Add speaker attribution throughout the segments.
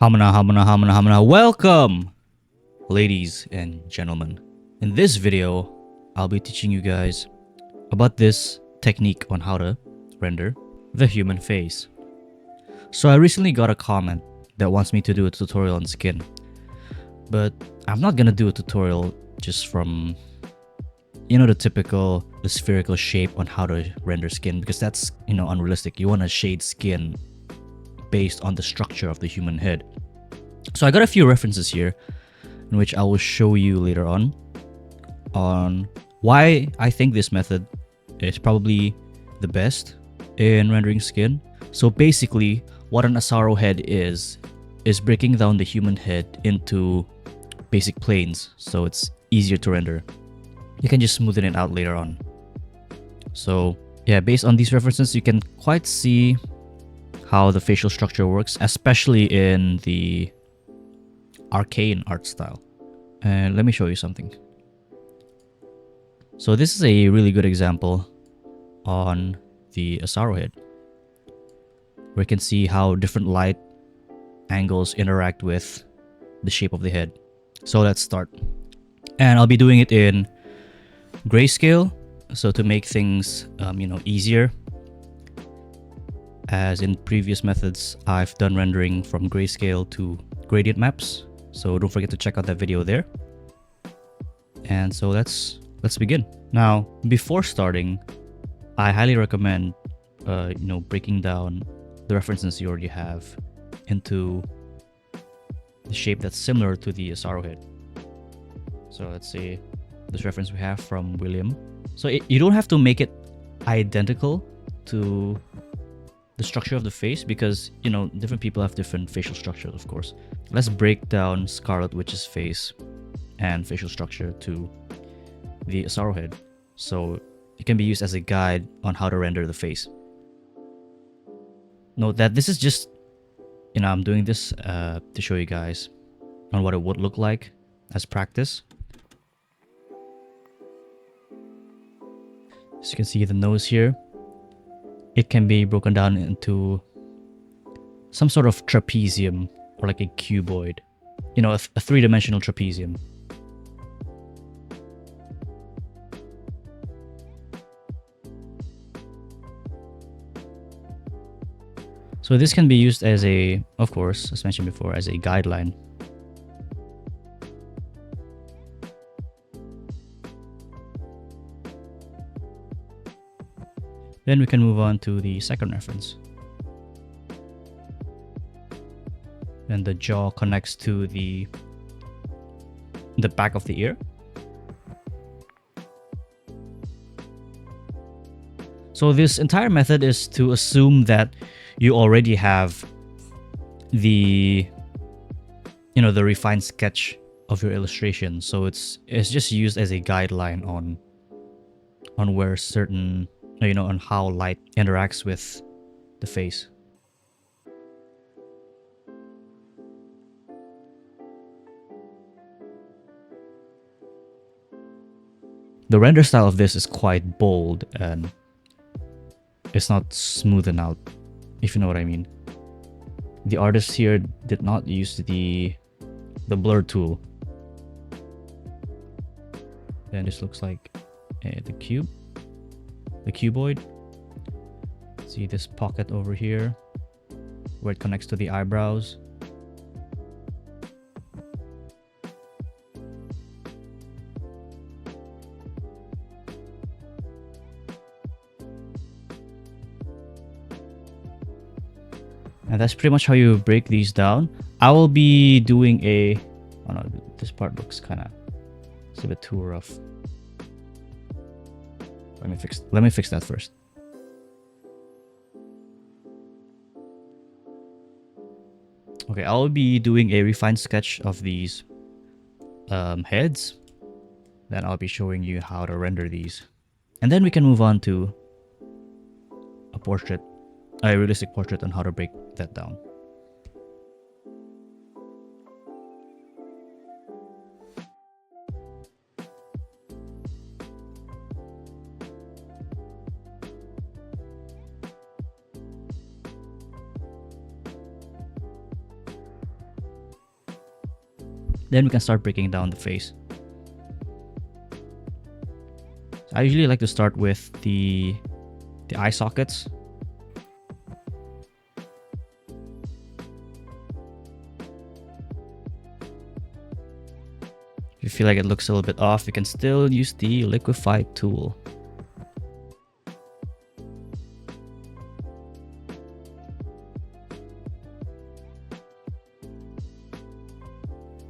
Speaker 1: Hamana, hamana, hamana, hamana. Welcome, ladies and gentlemen. In this video, I'll be teaching you guys about this technique on how to render the human face. So I recently got a comment that wants me to do a tutorial on skin, but I'm not gonna do a tutorial just from the typical spherical shape on how to render skin, because that's unrealistic. You want to shade skin based on the structure of the human head. So I got a few references here in which I will show you later on why I think this method is probably the best in rendering skin. So basically, what an Asaro head is breaking down the human head into basic planes, so it's easier to render. You can just smoothen it out later on. So yeah, based on these references, you can quite see how the facial structure works, especially in the arcane art style. And let me show you something. So this is a really good example on the Asaro head, where you can see how different light angles interact with the shape of the head. So let's start. And I'll be doing it in grayscale, so to make things easier. As in previous methods, I've done rendering from grayscale to gradient maps, so don't forget to check out that video there. And so let's begin. Now, before starting, I highly recommend breaking down the references you already have into the shape that's similar to the Asaro head. So let's say this reference we have from William. So you don't have to make it identical to the structure of the face, because different people have different facial structures, of course. Let's break down Scarlet Witch's face and facial structure to the Asaro head, so it can be used as a guide on how to render the face. Note that this is just I'm doing this to show you guys on what it would look like as practice. So you can see the nose here. It can be broken down into some sort of trapezium, or like a cuboid, a three-dimensional trapezium. So this can be used as of course, as mentioned before, as a guideline. Then we can move on to the second reference. And the jaw connects to the back of the ear. So this entire method is to assume that you already have the the refined sketch of your illustration. So it's just used as a guideline on where certain on how light interacts with the face. The render style of this is quite bold, and it's not smoothened out, if you know what I mean. The artist here did not use the blur tool. Then this looks like the cuboid. See this pocket over here where it connects to the eyebrows. And that's pretty much how you break these down. I will be doing oh no, this part looks it's a bit too rough. Let me fix that first. Okay, I'll be doing a refined sketch of these heads. Then I'll be showing you how to render these. And then we can move on to a realistic portrait, on how to break that down. Then we can start breaking down the face. I usually like to start with the eye sockets. If you feel like it looks a little bit off, you can still use the liquify tool.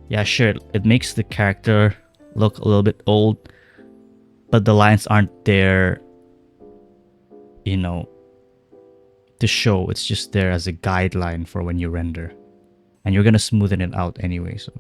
Speaker 1: Yeah, sure, it makes the character look a little bit old, but the lines aren't there, you know, to show. It's just there as a guideline for when you render. And you're gonna smoothen it out anyway, so.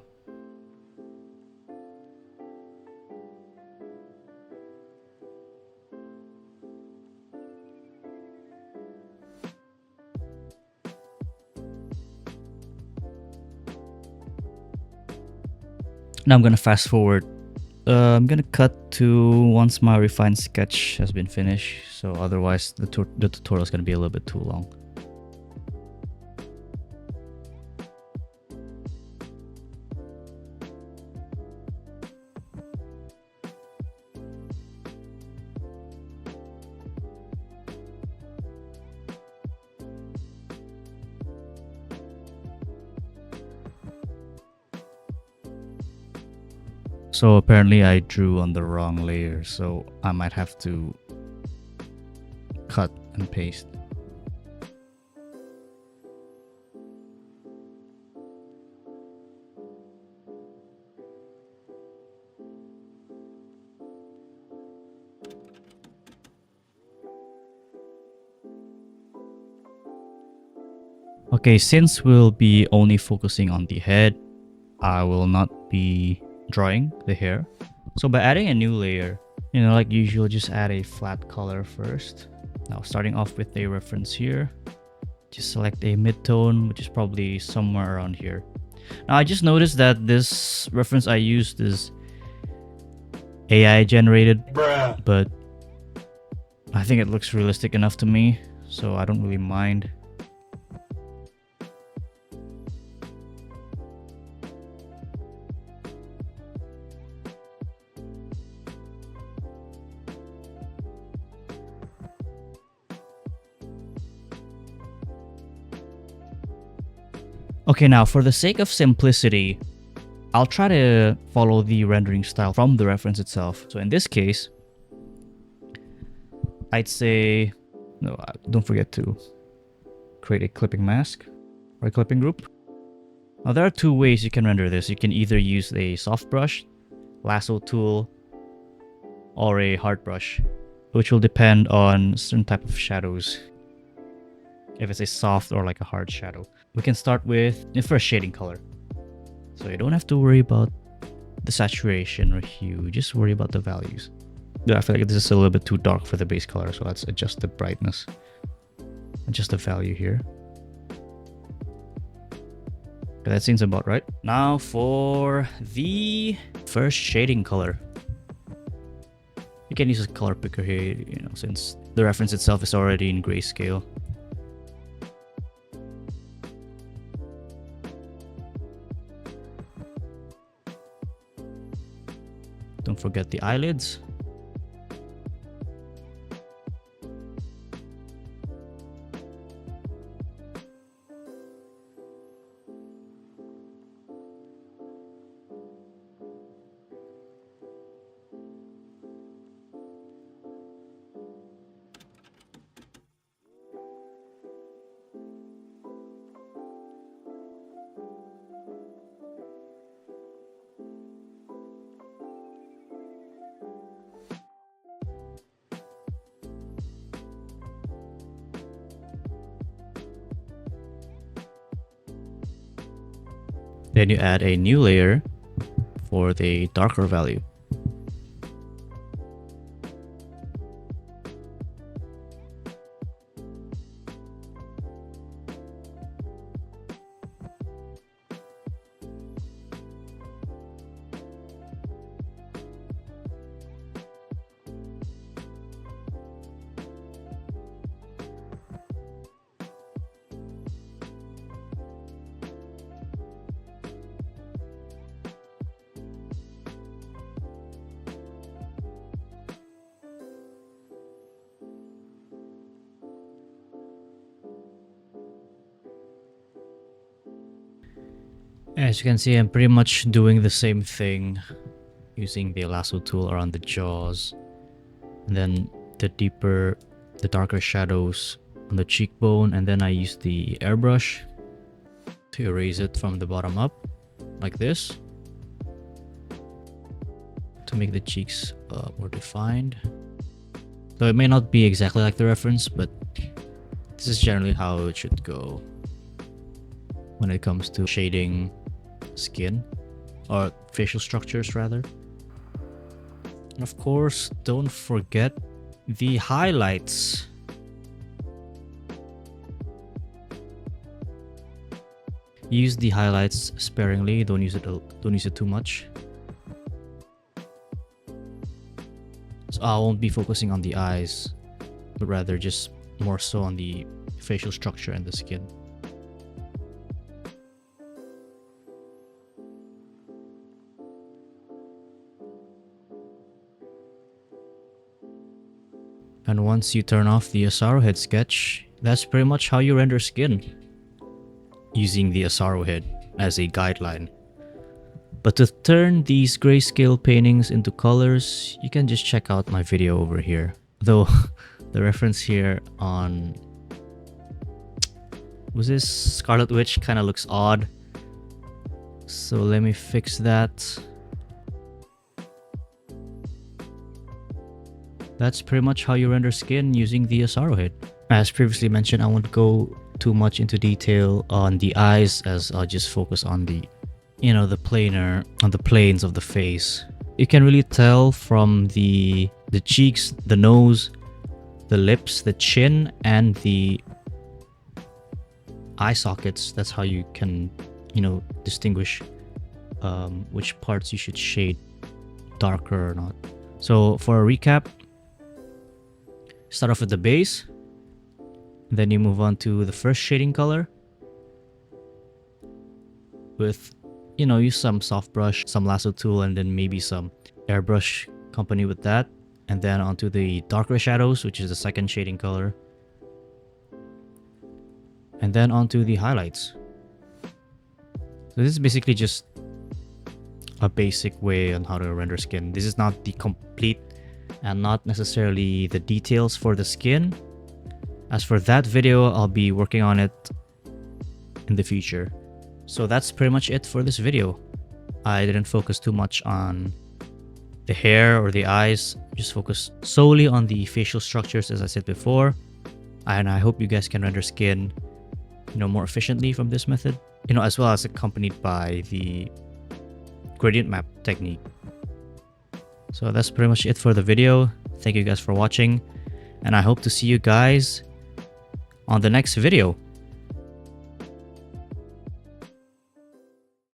Speaker 1: Now I'm gonna fast forward. I'm gonna cut to once my refined sketch has been finished, so otherwise the tutorial is gonna be a little bit too long. So apparently I drew on the wrong layer, so I might have to cut and paste. Okay, since we'll be only focusing on the head, I will not be drawing the hair. So by adding a new layer, you know, like usual, just add a flat color first. Now starting off with a reference here, just select a mid-tone, which is probably somewhere around here. Now I just noticed that this reference I used is AI generated, but I think it looks realistic enough to me, so I don't really mind. Okay, now for the sake of simplicity, I'll try to follow the rendering style from the reference itself. So in this case, I'd say, no, don't forget to create a clipping mask or a clipping group. Now there are two ways you can render this. You can either use a soft brush, lasso tool, or a hard brush, which will depend on certain type of shadows. If it's a soft or like a hard shadow. We can start with the first shading color. So you don't have to worry about the saturation or hue, just worry about the values. Yeah, I feel like this is a little bit too dark for the base color, so let's adjust the brightness. Adjust the value here. Okay, that seems about right. Now for the first shading color. You can use a color picker here, you know, since the reference itself is already in grayscale. Don't forget the eyelids. Then you add a new layer for the darker value. As you can see, I'm pretty much doing the same thing using the lasso tool around the jaws, and then the darker shadows on the cheekbone, and then I use the airbrush to erase it from the bottom up like this to make the cheeks more defined. So it may not be exactly like the reference, but this is generally how it should go when it comes to shading skin or facial structures rather. And of course, don't forget the highlights. Use the highlights sparingly, don't use it too much. So I won't be focusing on the eyes, but rather just more so on the facial structure and the skin. And once you turn off the Asaro Head sketch, that's pretty much how you render skin, using the Asaro Head as a guideline. But to turn these grayscale paintings into colors, you can just check out my video over here. Though the reference here on was this Scarlet Witch kind of looks odd. So let me fix that. That's pretty much how you render skin using the Asaro Head. As previously mentioned, I won't go too much into detail on the eyes, as I'll just focus on the the planes of the face. You can really tell from the cheeks, the nose, the lips, the chin, and the eye sockets. That's how you can, distinguish which parts you should shade darker or not. So for a recap, start off with the base, then you move on to the first shading color with, use some soft brush, some lasso tool, and then maybe some airbrush accompany with that, and then onto the darker shadows, which is the second shading color, and then onto the highlights. So this is basically just a basic way on how to render skin. This is not the complete and not necessarily the details for the skin. As for that video, I'll be working on it in the future. So that's pretty much it for this video. I didn't focus too much on the hair or the eyes, just focus solely on the facial structures as I said before. And I hope you guys can render skin, more efficiently from this method, as well as accompanied by the gradient map technique. So that's pretty much it for the video. Thank you guys for watching, and I hope to see you guys on the next video.